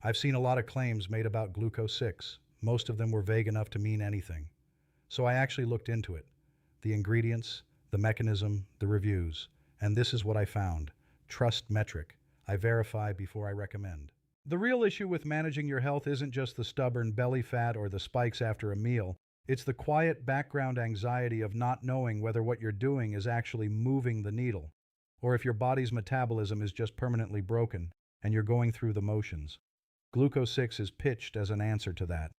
I've seen a lot of claims made about Gluco6. Most of them were vague enough to mean anything. So I actually looked into it. The ingredients, the mechanism, the reviews. And this is what I found. Trust metric. I verify before I recommend. The real issue with managing your health isn't just the stubborn belly fat or the spikes after a meal. It's the quiet background anxiety of not knowing whether what you're doing is actually moving the needle, or if your body's metabolism is just permanently broken and you're going through the motions. Gluco6 is pitched as an answer to that.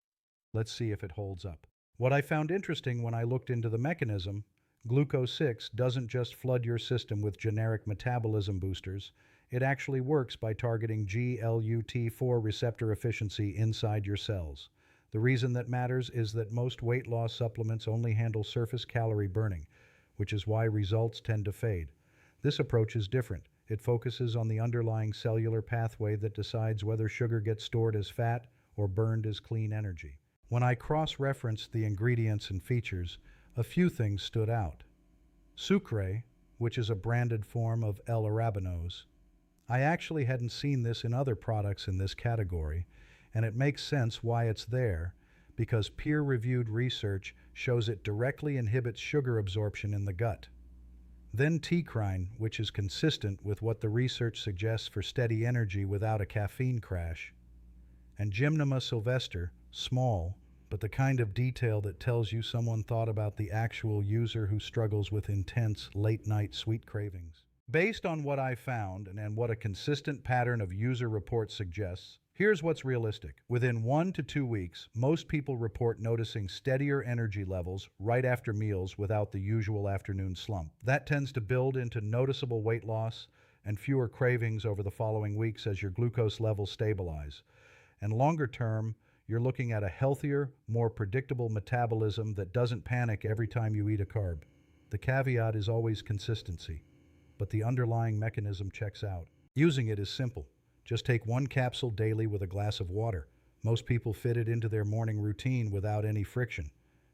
Let's see if it holds up. What I found interesting when I looked into the mechanism, Gluco6 doesn't just flood your system with generic metabolism boosters. It actually works by targeting GLUT-4 receptor efficiency inside your cells. The reason that matters is that most weight loss supplements only handle surface calorie burning, which is why results tend to fade. This approach is different. It focuses on the underlying cellular pathway that decides whether sugar gets stored as fat or burned as clean energy. When I cross-referenced the ingredients and features, a few things stood out. Sukre, which is a branded form of L-arabinose. I actually hadn't seen this in other products in this category, and it makes sense why it's there, because peer-reviewed research shows it directly inhibits sugar absorption in the gut. Then teacrine, which is consistent with what the research suggests for steady energy without a caffeine crash. And Gymnema sylvester, small, but the kind of detail that tells you someone thought about the actual user who struggles with intense late-night sweet cravings. Based on what I found and what a consistent pattern of user reports suggests, here's what's realistic. Within 1 to 2 weeks, most people report noticing steadier energy levels right after meals without the usual afternoon slump. That tends to build into noticeable weight loss and fewer cravings over the following weeks as your glucose levels stabilize. And longer term, you're looking at a healthier, more predictable metabolism that doesn't panic every time you eat a carb. The caveat is always consistency, but the underlying mechanism checks out. Using it is simple. Just take 1 capsule daily with a glass of water. Most people fit it into their morning routine without any friction.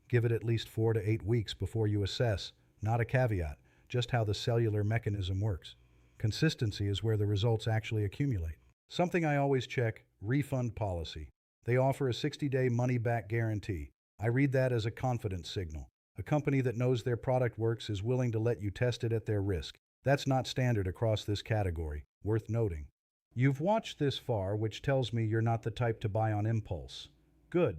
Give it at least 4 to 8 weeks before you assess, not a caveat, just how the cellular mechanism works. Consistency is where the results actually accumulate. Something I always check, refund policy. They offer a 60-day money-back guarantee. I read that as a confidence signal. A company that knows their product works is willing to let you test it at their risk. That's not standard across this category, worth noting. You've watched this far, which tells me you're not the type to buy on impulse. Good.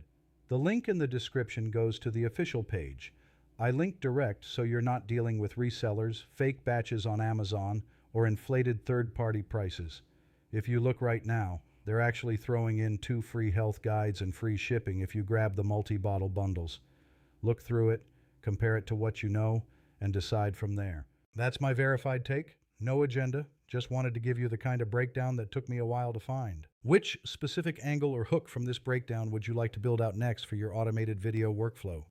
The link in the description goes to the official page. I link direct so you're not dealing with resellers, fake batches on Amazon, or inflated third-party prices. If you look right now, they're actually throwing in 2 free health guides and free shipping if you grab the multi-bottle bundles. Look through it, compare it to what you know, and decide from there. That's my verified take. No agenda. Just wanted to give you the kind of breakdown that took me a while to find. Which specific angle or hook from this breakdown would you like to build out next for your automated video workflow?